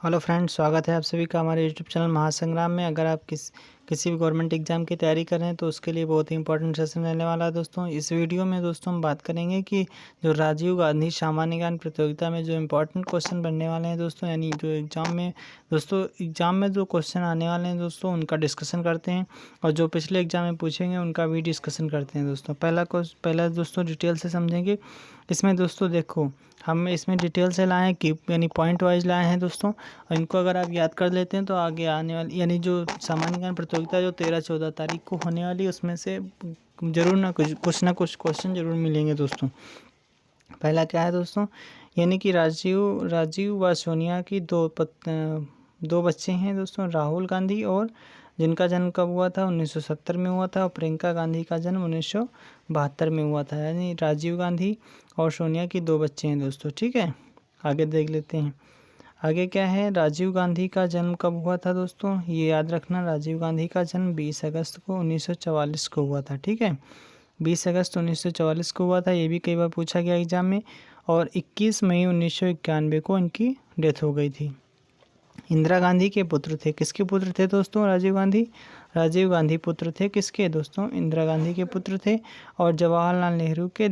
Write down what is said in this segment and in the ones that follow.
Hello friends, स्वागत है आप सभी का हमारे यूट्यूब चैनल महासंग्राम में। अगर आप किसी भी गवर्नमेंट एग्जाम की तैयारी कर रहे हैं तो उसके लिए बहुत ही इंपॉर्टेंट सेशन रहने वाला है दोस्तों। इस वीडियो में दोस्तों हम बात करेंगे कि जो राजीव गांधी सामान्य ज्ञान प्रतियोगिता में जो इंपॉर्टेंट क्वेश्चन बनने वाले हैं दोस्तों, यानी जो एग्जाम में जो क्वेश्चन आने वाले हैं दोस्तों उनका डिस्कशन करते हैं, और जो पिछले एग्जाम में पूछेंगे उनका भी डिस्कशन करते हैं दोस्तों। पहला दोस्तों डिटेल से समझेंगे। इसमें दोस्तों देखो, हम इसमें डिटेल से लाए हैं कि यानी पॉइंट वाइज लाए हैं दोस्तों, और इनको अगर आप याद कर लेते हैं तो आगे आने वाली यानी जो सामान्य ज्ञान प्रतियोगिता जो 13-14 तारीख को होने वाली, उसमें से जरूर ना कुछ क्वेश्चन जरूर मिलेंगे दोस्तों। पहला क्या है दोस्तों, यानी कि राजीव व सोनिया की दो बच्चे हैं दोस्तों, राहुल गांधी, और जिनका जन्म कब हुआ था 1970 में हुआ था, और प्रियंका गांधी का जन्म 1972 में हुआ था। यानी राजीव गांधी और सोनिया की दो बच्चे हैं दोस्तों। ठीक है, आगे देख लेते हैं। आगे क्या है, राजीव गांधी का जन्म कब हुआ था दोस्तों, ये याद रखना। राजीव गांधी का जन्म 20 अगस्त को 1944 को हुआ था। ठीक है, 20 अगस्त 1944 को हुआ था। ये भी कई बार पूछा गया एग्जाम में। और 21 मई 1991 को इनकी डेथ हो गई थी। इंदिरा गांधी के पुत्र थे। किसके पुत्र थे दोस्तों? राजीव गांधी पुत्र थे किसके दोस्तों? इंदिरा गांधी के पुत्र थे। और जवाहरलाल नेहरू के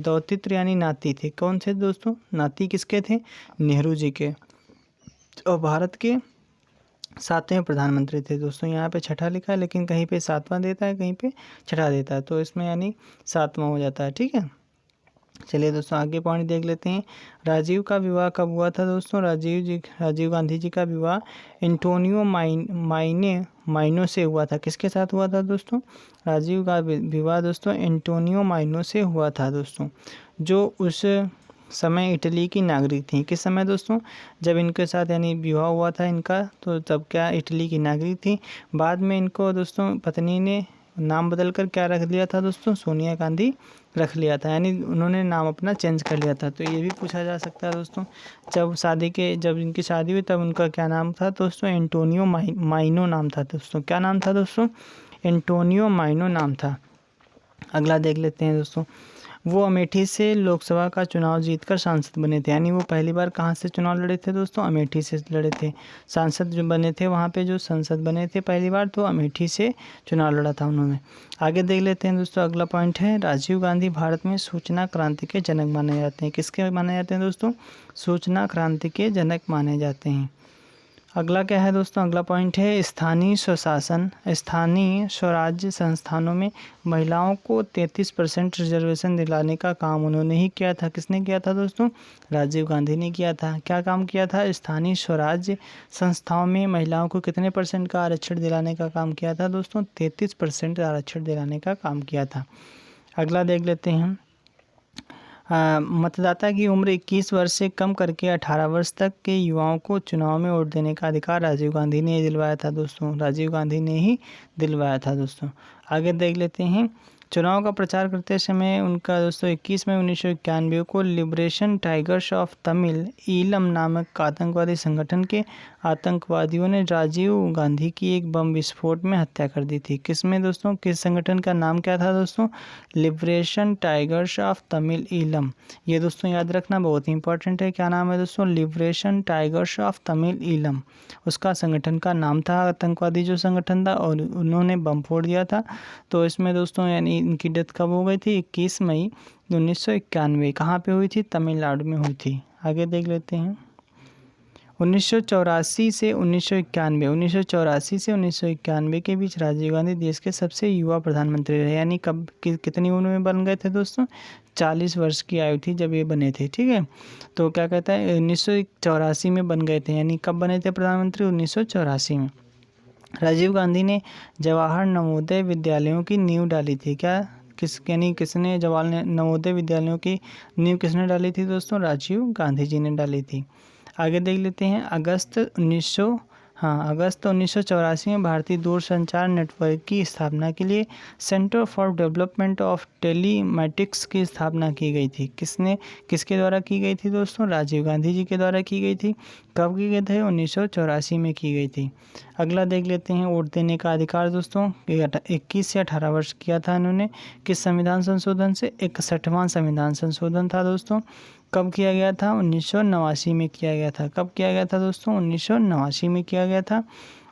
दौतित्र यानी नाती थे। कौन थे दोस्तों? नाती किसके थे? नेहरू जी के। और भारत के 7वें प्रधानमंत्री थे दोस्तों। यहाँ पे छठा लिखा है, लेकिन कहीं पे 7वां देता है, कहीं पे छठा देता है, तो इसमें यानी 7वां हो जाता है। ठीक है, चलिए दोस्तों आगे पॉइंट देख लेते हैं। राजीव का विवाह कब हुआ था दोस्तों? राजीव गांधी जी का विवाह एंटोनियो माइनो से हुआ था। किसके साथ हुआ था दोस्तों? राजीव का विवाह दोस्तों एंटोनियो माइनो से हुआ था दोस्तों, जो उस समय इटली की नागरिक थी। किस समय दोस्तों? जब इनके साथ यानी विवाह हुआ था इनका, तो तब क्या इटली की नागरिक थी। बाद में इनको दोस्तों पत्नी ने नाम बदलकर क्या रख लिया था दोस्तों? सोनिया गांधी रख लिया था, यानी उन्होंने नाम अपना चेंज कर लिया था। तो ये भी पूछा जा सकता है दोस्तों। जब इनकी शादी हुई तब उनका क्या नाम था दोस्तों? एंटोनियो माइनो नाम था दोस्तों। क्या नाम था दोस्तों? एंटोनियो माइनो नाम था। अगला देख लेते हैं दोस्तों। वो अमेठी से लोकसभा का चुनाव जीतकर सांसद बने थे। यानी वो पहली बार कहाँ से चुनाव लड़े थे दोस्तों? अमेठी से लड़े थे। सांसद जो बने थे वहाँ पे, जो संसद बने थे पहली बार, तो अमेठी से चुनाव लड़ा था उन्होंने। आगे देख लेते हैं दोस्तों। अगला पॉइंट है, राजीव गांधी भारत में सूचना क्रांति के जनक माने जाते हैं। किसके माने जाते हैं दोस्तों? सूचना क्रांति के जनक माने जाते हैं। अगला क्या है दोस्तों? अगला पॉइंट है, स्थानीय स्वराज्य संस्थानों में महिलाओं को 33% रिजर्वेशन दिलाने का काम उन्होंने ही किया था। किसने किया था दोस्तों? राजीव गांधी ने किया था। क्या काम किया था? स्थानीय स्वराज्य संस्थाओं में महिलाओं को कितने परसेंट का आरक्षण दिलाने का काम किया था दोस्तों? 33% आरक्षण दिलाने का काम किया था। अगला देख लेते हैं। मतदाता की उम्र 21 वर्ष से कम करके 18 वर्ष तक के युवाओं को चुनाव में वोट देने का अधिकार राजीव गांधी ने दिलवाया था दोस्तों। राजीव गांधी ने ही दिलवाया था दोस्तों। आगे देख लेते हैं। चुनाव का प्रचार करते समय उनका दोस्तों 21 मई 1991 को liberation tigers of Tamil Eelam नामक आतंकवादी संगठन के आतंकवादियों ने राजीव गांधी की एक बम विस्फोट में हत्या कर दी थी। किसमें दोस्तों? किस संगठन का नाम क्या था दोस्तों? Liberation tigers of Tamil Eelam. ये दोस्तों याद रखना, बहुत ही इंपॉर्टेंट है। क्या नाम है दोस्तों? Liberation tigers of Tamil Eelam उसका संगठन का नाम था, आतंकवादी जो संगठन था, और उन्होंने बम फोड़ दिया था। तो इसमें दोस्तों यानी इनकी डेथ कब हो गई थी? 21 मई 1991। कहाँ पे हुई थी? तमिलनाडु में हुई थी। आगे देख लेते हैं। 1984 से 1991 के बीच राजीव गांधी देश के सबसे युवा प्रधानमंत्री रहे। यानी कब कितनी उम्र में बन गए थे दोस्तों? 40 वर्ष की आयु थी जब ये बने थे। ठीक है, तो क्या कहता है, 1984 में बन गए थे। यानी कब बने थे प्रधानमंत्री? 1984 में। राजीव गांधी ने जवाहर नवोदय विद्यालयों की नींव डाली थी। किसने जवाहर नवोदय विद्यालयों की नींव किसने डाली थी दोस्तों? राजीव गांधी जी ने डाली थी। आगे देख लेते हैं। अगस्त 1984 में भारतीय दूरसंचार नेटवर्क की स्थापना के लिए centre for development of telematics की स्थापना की गई थी। किसके द्वारा की गई थी दोस्तों? राजीव गांधी जी के द्वारा की गई थी। कब की गई थी? 1984 में की गई थी। अगला देख लेते हैं। वोट देने का अधिकार दोस्तों 21 से 18 वर्ष किया था इन्होंने। किस संविधान संशोधन से? 61वां संविधान संशोधन था दोस्तों। कब किया गया था? 1989 में किया गया था। कब किया गया था दोस्तों? 1989 में किया गया था।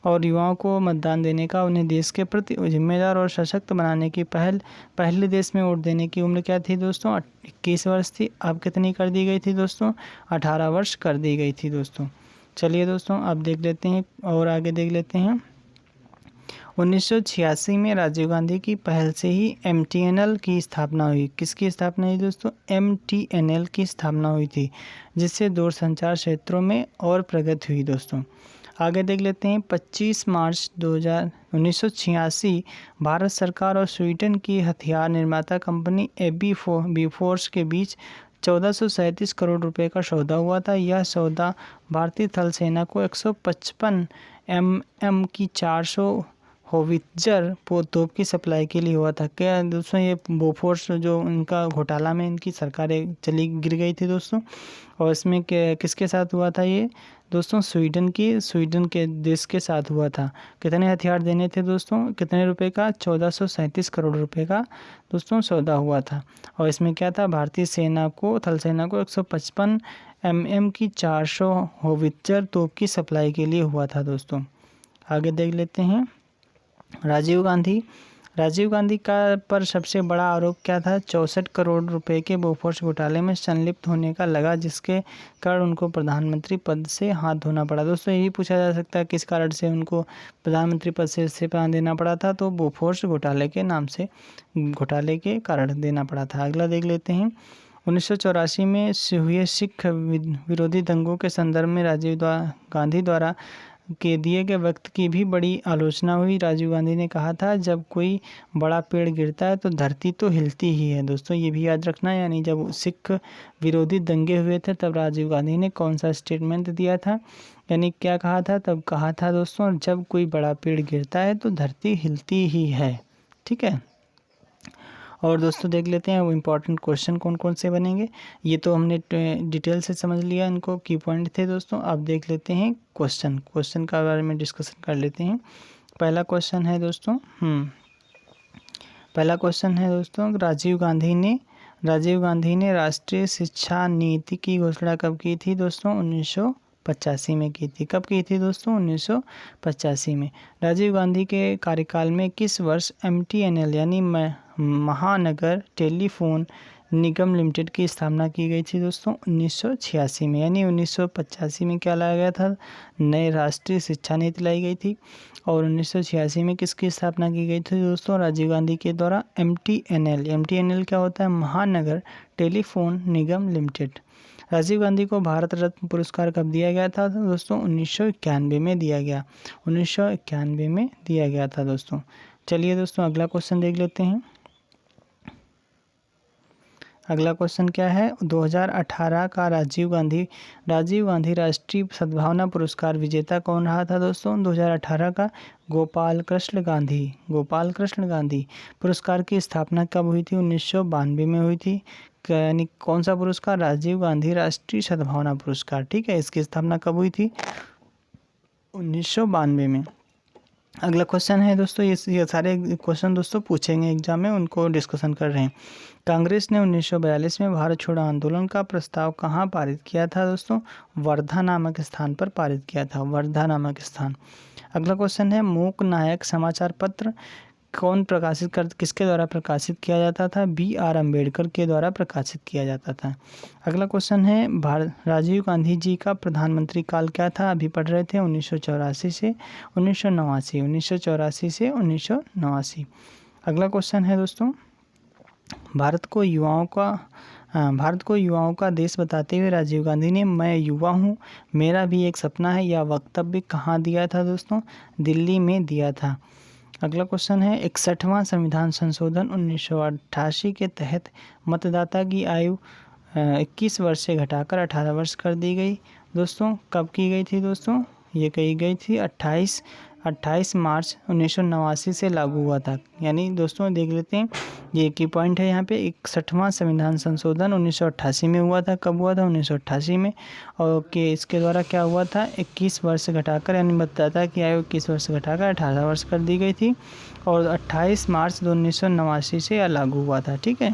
और युवाओं को मतदान देने का, उन्हें देश के प्रति जिम्मेदार और सशक्त बनाने की पहले देश में वोट देने की उम्र क्या थी दोस्तों? 21 वर्ष थी। अब कितनी कर दी गई थी दोस्तों? 18 वर्ष कर दी गई थी दोस्तों। चलिए दोस्तों अब देख लेते हैं और आगे देख लेते हैं। 1986 में राजीव गांधी की पहल से ही MTNL की स्थापना हुई। किसकी स्थापना हुई दोस्तों? MTNL की स्थापना हुई थी, जिससे दूरसंचार क्षेत्रों में और प्रगति हुई दोस्तों। आगे देख लेते हैं। 25 मार्च 1986 भारत सरकार और स्वीडन की हथियार निर्माता कंपनी AB बोफोर्स के बीच 1437 करोड़ रुपए का सौदा हुआ था। यह सौदा भारतीय थल सेना को 155 mm की 400 होवित्जर तोप की सप्लाई के लिए हुआ था। क्या दोस्तों? ये बोफोर्स जो उनका घोटाला में इनकी सरकारें गिर गई थी दोस्तों। और इसमें किसके साथ हुआ था ये दोस्तों? स्वीडन के देश के साथ हुआ था। कितने हथियार देने थे दोस्तों? कितने रुपए का? 1437 करोड़ रुपए का दोस्तों सौदा हुआ था। और इसमें क्या था? भारतीय सेना को, थल सेना को 155 mm की 400 होवित्जर तोप की सप्लाई के लिए हुआ था दोस्तों। आगे देख लेते हैं। राजीव गांधी का पर सबसे बड़ा आरोप क्या था? 64 करोड़ रुपए के बोफोर्स घोटाले में संलिप्त होने का लगा, जिसके कारण उनको प्रधानमंत्री पद से हाथ धोना पड़ा। दोस्तों यही पूछा जा सकता है किस कारण से उनको प्रधानमंत्री पद से इस्तीफा देना पड़ा था? तो बोफोर्स घोटाले के नाम से, घोटाले के कारण देना पड़ा था। अगला देख लेते हैं। 1984 में हुए सिख विरोधी दंगों के संदर्भ में राजीव गांधी द्वारा के दिए गए वक्त की भी बड़ी आलोचना हुई। राजीव गांधी ने कहा था, जब कोई बड़ा पेड़ गिरता है तो धरती तो हिलती ही है। दोस्तों ये भी याद रखना, यानी जब सिख विरोधी दंगे हुए थे तब राजीव गांधी ने कौन सा स्टेटमेंट दिया था, यानी क्या कहा था? तब कहा था दोस्तों, जब कोई बड़ा पेड़ गिरता है तो धरती हिलती ही है। ठीक है। और दोस्तों देख लेते हैं वो इम्पोर्टेंट क्वेश्चन कौन कौन से बनेंगे। ये तो हमने डिटेल से समझ लिया, इनको की पॉइंट थे दोस्तों। अब देख लेते हैं क्वेश्चन का बारे में डिस्कशन कर लेते हैं। पहला क्वेश्चन है दोस्तों राजीव गांधी ने राष्ट्रीय शिक्षा नीति की घोषणा कब की थी दोस्तों? 1985 में की थी। कब की थी दोस्तों? 1985 में। राजीव गांधी के कार्यकाल में किस वर्ष MTNL यानी महानगर टेलीफोन निगम लिमिटेड की स्थापना की गई थी दोस्तों? 1986 में। यानी 1985 में क्या लाया गया था? नई राष्ट्रीय शिक्षा नीति लाई गई थी। और 1986 में किसकी स्थापना की गई थी दोस्तों? राजीव गांधी के द्वारा MTNL क्या होता है? महानगर टेलीफोन निगम लिमिटेड। राजीव गांधी को भारत रत्न पुरस्कार कब दिया गया था दोस्तों? 1991 में दिया गया। 1991 में दिया गया था दोस्तों। चलिए दोस्तों अगला क्वेश्चन देख लेते हैं। अगला क्वेश्चन क्या है? 2018 का राजीव गांधी राष्ट्रीय सद्भावना पुरस्कार विजेता कौन रहा था दोस्तों? 2018 का गोपाल कृष्ण गांधी पुरस्कार की स्थापना कब हुई थी? 1992 में हुई थी। यानी कौन सा पुरस्कार? राजीव गांधी राष्ट्रीय सद्भावना पुरस्कार। ठीक है, इसकी स्थापना कब हुई थी? 1992 में। अगला क्वेश्चन है दोस्तों, ये सारे क्वेश्चन दोस्तों पूछेंगे एग्जाम में, उनको डिस्कशन कर रहे हैं। कांग्रेस ने 1942 में भारत छोड़ो आंदोलन का प्रस्ताव कहाँ पारित किया था दोस्तों? वर्धा नामक स्थान पर पारित किया था, वर्धा नामक स्थान। अगला क्वेश्चन है, मूक नायक समाचार पत्र किसके द्वारा प्रकाशित किया जाता था? BR अम्बेडकर के द्वारा प्रकाशित किया जाता था। अगला क्वेश्चन है, राजीव गांधी जी का प्रधानमंत्री काल क्या था? अभी पढ़ रहे थे 1984 से 1989। अगला क्वेश्चन है दोस्तों, भारत को युवाओं का देश बताते हुए राजीव गांधी ने मैं युवा हूँ, मेरा भी एक सपना है यह वक्तव्य कहाँ दिया था दोस्तों? दिल्ली में दिया था। अगला क्वेश्चन है, 61वां संविधान संशोधन 1988 के तहत मतदाता की आयु 21 वर्ष से घटाकर 18 वर्ष कर दी गई। दोस्तों कब की गई थी दोस्तों? ये कही गई थी 28 मार्च 1989 से लागू हुआ था। यानी दोस्तों देख लेते हैं, ये की पॉइंट है यहाँ पे, 61वां संविधान संशोधन 1988 में हुआ था। कब हुआ था? 1988 में। और कि इसके द्वारा क्या हुआ था? 21 वर्ष घटाकर, यानी मतदाता की आयु 21 वर्ष घटाकर 18 वर्ष कर दी गई थी। और 28 मार्च 1989 से यह लागू हुआ था। ठीक है,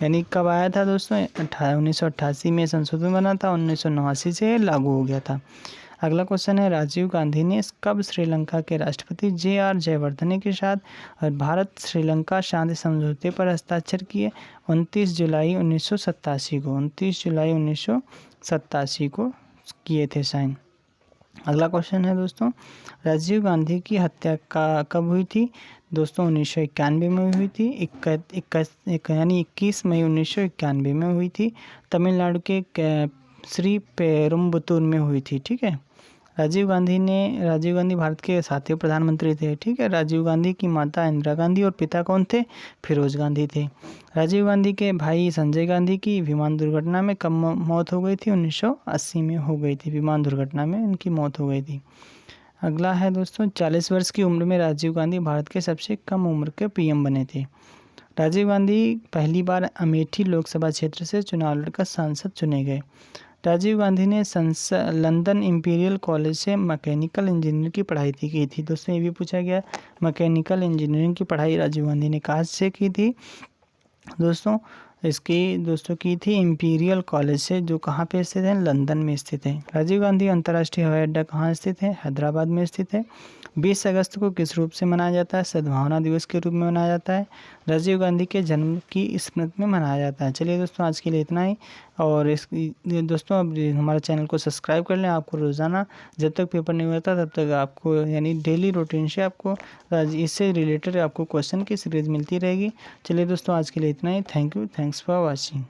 यानी कब आया था दोस्तों? 1988 में संशोधन बना था, 1989 से लागू हो गया था। अगला क्वेश्चन है, राजीव गांधी ने कब श्रीलंका के राष्ट्रपति JR जयवर्धने के साथ भारत श्रीलंका शांति समझौते पर हस्ताक्षर किए? 29 जुलाई 1987 को, 29 जुलाई 1987 को किए थे साइन। अगला क्वेश्चन है दोस्तों, राजीव गांधी की हत्या कब हुई थी? दोस्तों 1991 में हुई थी। 21 मई 1991 में हुई थी। तमिलनाडु के श्री पेरुम्बतूर में हुई थी। ठीक है। राजीव गांधी भारत के 7वें प्रधानमंत्री थे। ठीक है। राजीव गांधी की माता इंदिरा गांधी और पिता कौन थे? फिरोज गांधी थे। राजीव गांधी के भाई संजय गांधी की विमान दुर्घटना में कब मौत हो गई थी? 1980 में हो गई थी। विमान दुर्घटना में उनकी मौत हो गई थी। अगला है दोस्तों, 40 वर्ष की उम्र में राजीव गांधी भारत के सबसे कम उम्र के PM बने थे। राजीव गांधी पहली बार अमेठी लोकसभा क्षेत्र से चुनाव लड़कर सांसद चुने गए। राजीव गांधी ने लंदन इंपीरियल कॉलेज से मैकेनिकल इंजीनियरिंग की पढ़ाई की थी। दोस्तों ये भी पूछा गया, मैकेनिकल इंजीनियरिंग की पढ़ाई राजीव गांधी ने कहाँ से की थी? दोस्तों की थी इंपीरियल कॉलेज से, जो कहाँ पे स्थित है? लंदन में स्थित है। राजीव गांधी अंतर्राष्ट्रीय हवाई अड्डा कहाँ स्थित है? हैदराबाद में स्थित है। 20 अगस्त को किस रूप से मनाया जाता है? सद्भावना दिवस के रूप में मनाया जाता है। राजीव गांधी के जन्म की स्मृति में मनाया जाता है। चलिए दोस्तों, आज के लिए इतना ही। और दोस्तों अब हमारे चैनल को सब्सक्राइब कर लें। आपको रोज़ाना जब तक पेपर नहीं होता तब तक आपको, यानी डेली रूटीन से आपको इससे रिलेटेड आपको क्वेश्चन की सीरीज़ मिलती रहेगी। चलिए दोस्तों, आज के लिए इतना ही। Thank you, thanks for watching.